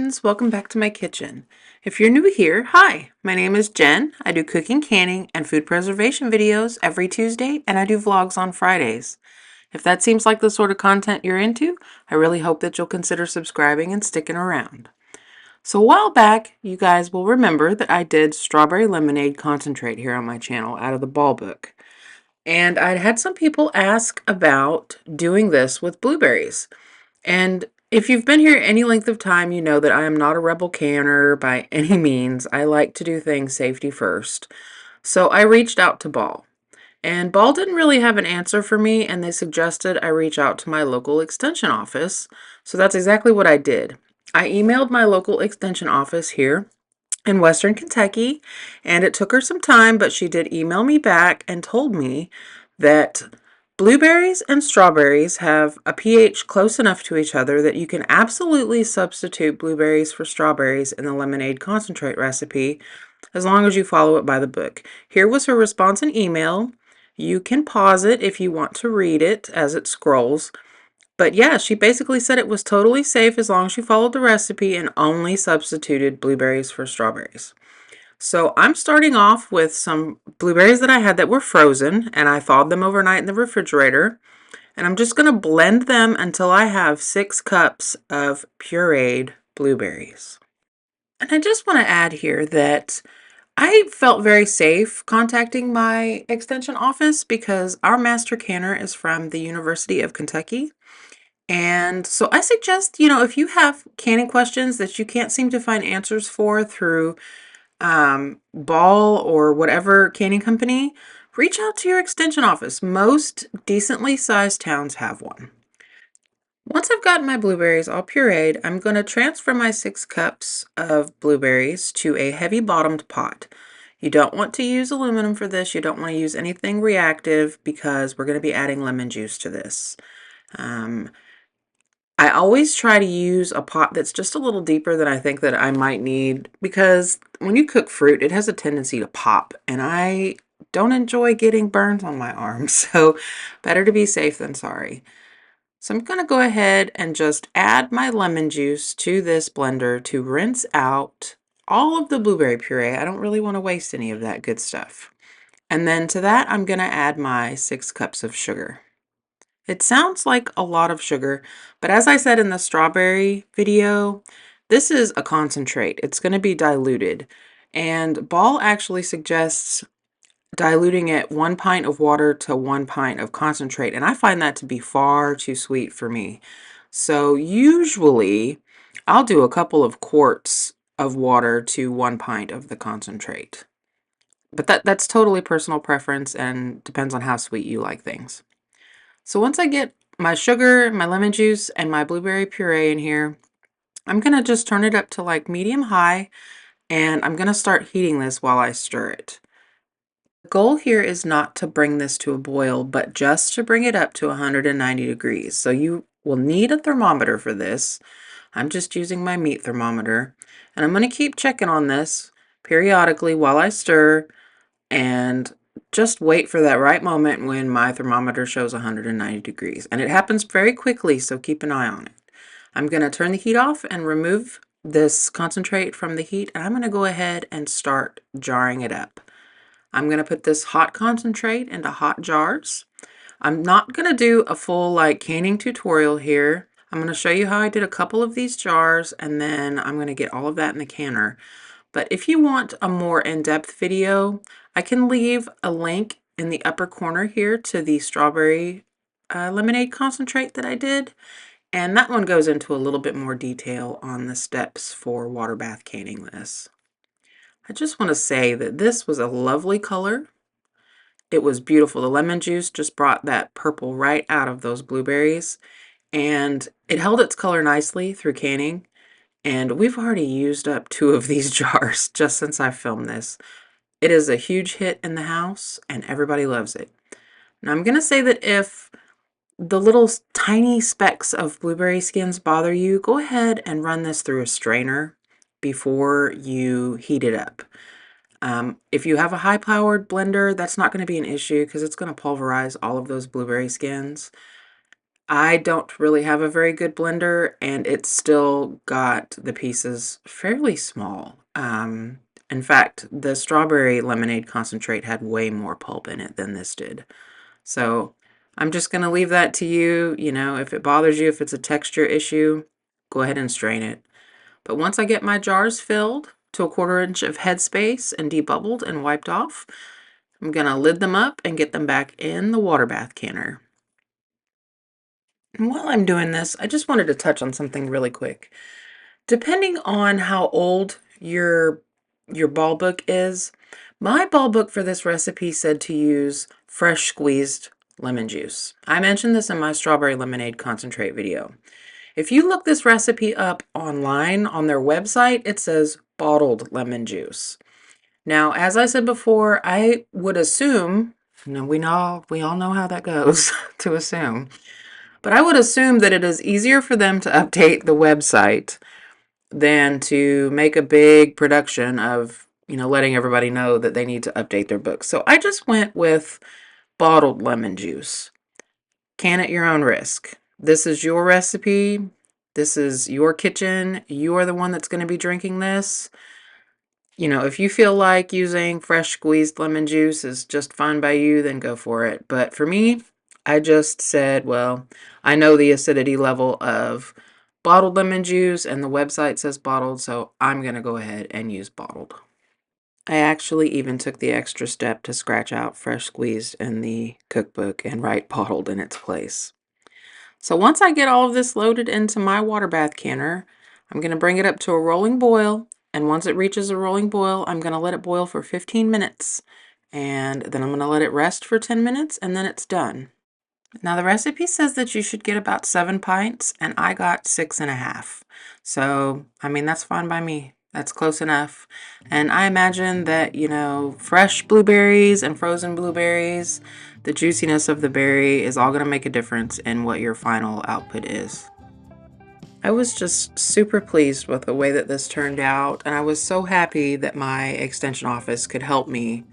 friends, welcome back to my kitchen. If you're new here, hi, my name is Jen. I do cooking, canning, and food preservation videos every Tuesday, and I do vlogs on Fridays. If that seems like the sort of content you're into, I really hope that you'll consider subscribing and sticking around. So a while back, you guys will remember that I did strawberry lemonade concentrate here on my channel out of the Ball book. And I'd had some people ask about doing this with blueberries. And if you've been here any length of time, you know that I am not a rebel canner by any means. I like to do things safety first. So I reached out to Ball. And Ball didn't really have an answer for me, and they suggested I reach out to my local extension office. So that's exactly what I did. I emailed my local extension office here in Western Kentucky, and it took her some time, but she did email me back and told me that blueberries and strawberries have a pH close enough to each other that you can absolutely substitute blueberries for strawberries in the lemonade concentrate recipe as long as you follow it by the book. Here was her response in email. You can pause it if you want to read it as it scrolls. But yeah, she basically said it was totally safe as long as you followed the recipe and only substituted blueberries for strawberries. So I'm starting off with some blueberries that I had that were frozen, and I thawed them overnight in the refrigerator. And I'm just going to blend them until I have 6 cups of pureed blueberries. And I just want to add here that I felt very safe contacting my extension office because our master canner is from the University of Kentucky. And so I suggest, if you have canning questions that you can't seem to find answers for through Ball or whatever canning company, reach out to your extension office. Most decently sized towns have one. Once I've gotten my blueberries all pureed, I'm going to transfer my 6 cups of blueberries to a heavy bottomed pot. You don't want to use aluminum for this. You don't want to use anything reactive because we're going to be adding lemon juice to this. I always try to use a pot that's just a little deeper than I think that I might need because when you cook fruit, it has a tendency to pop, and I don't enjoy getting burns on my arms, so better to be safe than sorry. So I'm going to go ahead and just add my lemon juice to this blender to rinse out all of the blueberry puree. I don't really want to waste any of that good stuff. And then to that, I'm going to add my 6 cups of sugar. It sounds like a lot of sugar, but as I said in the strawberry video, this is a concentrate. It's going to be diluted. And Ball actually suggests diluting it 1 pint of water to 1 pint of concentrate, and I find that to be far too sweet for me. So usually I'll do a couple of quarts of water to 1 pint of the concentrate. But that's totally personal preference and depends on how sweet you like things. So once I get my sugar, my lemon juice, and my blueberry puree in here, I'm going to just turn it up to like medium high, and I'm going to start heating this while I stir it. The goal here is not to bring this to a boil, but just to bring it up to 190 degrees. So you will need a thermometer for this. I'm just using my meat thermometer, and I'm going to keep checking on this periodically while I stir and just wait for that right moment when my thermometer shows 190 degrees. And it happens very quickly, so keep an eye on it. I'm going to turn the heat off and remove this concentrate from the heat, and I'm going to go ahead and start jarring it up. I'm going to put this hot concentrate into hot jars. I'm not going to do a full canning tutorial here. I'm going to show you how I did a couple of these jars, and then I'm going to get all of that in the canner. But if you want a more in-depth video, I can leave a link in the upper corner here to the strawberry lemonade concentrate that I did. And that one goes into a little bit more detail on the steps for water bath canning this. I just want to say that this was a lovely color. It was beautiful. The lemon juice just brought that purple right out of those blueberries. And it held its color nicely through canning. And we've already used up 2 of these jars just since I filmed this. It is a huge hit in the house and everybody loves it. Now I'm going to say that if the little tiny specks of blueberry skins bother you, go ahead and run this through a strainer before you heat it up. If you have a high-powered blender, that's not going to be an issue because it's going to pulverize all of those blueberry skins. I don't really have a very good blender, and it still got the pieces fairly small. In fact, the strawberry lemonade concentrate had way more pulp in it than this did. So I'm just going to leave that to you. You know, if it bothers you, if it's a texture issue, go ahead and strain it. But once I get my jars filled to a 1/4 inch of headspace and debubbled and wiped off, I'm going to lid them up and get them back in the water bath canner. And while I'm doing this, I just wanted to touch on something really quick. Depending on how old your ball book is, my ball book for this recipe said to use fresh squeezed lemon juice. I mentioned this in my strawberry lemonade concentrate video. If you look this recipe up online on their website, it says bottled lemon juice. Now, as I said before, I would assume, we all know how that goes to assume, but I would assume that it is easier for them to update the website than to make a big production of, letting everybody know that they need to update their books. So I just went with bottled lemon juice. Can at your own risk. This is your recipe. This is your kitchen. You are the one that's going to be drinking this. If you feel like using fresh squeezed lemon juice is just fine by you, then go for it. But for me, I just said, well, I know the acidity level of bottled lemon juice and the website says bottled, so I'm going to go ahead and use bottled. I actually even took the extra step to scratch out fresh squeezed in the cookbook and write bottled in its place. So once I get all of this loaded into my water bath canner, I'm going to bring it up to a rolling boil. And once it reaches a rolling boil, I'm going to let it boil for 15 minutes. And then I'm going to let it rest for 10 minutes, and then it's done. Now the recipe says that you should get about 7 pints, and I got 6.5. So, that's fine by me. That's close enough. And I imagine that, fresh blueberries and frozen blueberries, the juiciness of the berry is all going to make a difference in what your final output is. I was just super pleased with the way that this turned out, and I was so happy that my extension office could help me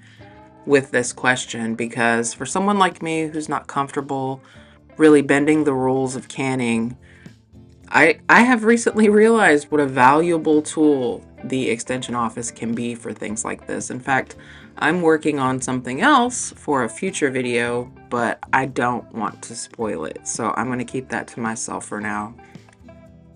with this question, because for someone like me who's not comfortable really bending the rules of canning, I have recently realized what a valuable tool the extension office can be for things like this. In fact, I'm working on something else for a future video, but I don't want to spoil it, so I'm going to keep that to myself for now.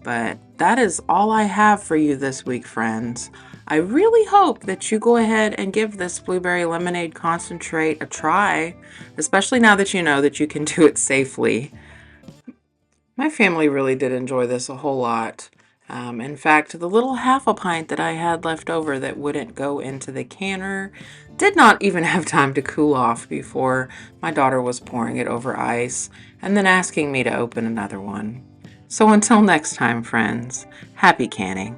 But that is all I have for you this week, friends. I really hope that you go ahead and give this blueberry lemonade concentrate a try, especially now that you know that you can do it safely. My family really did enjoy this a whole lot. In fact, the little half a pint that I had left over that wouldn't go into the canner did not even have time to cool off before my daughter was pouring it over ice and then asking me to open another one. So until next time, friends, happy canning.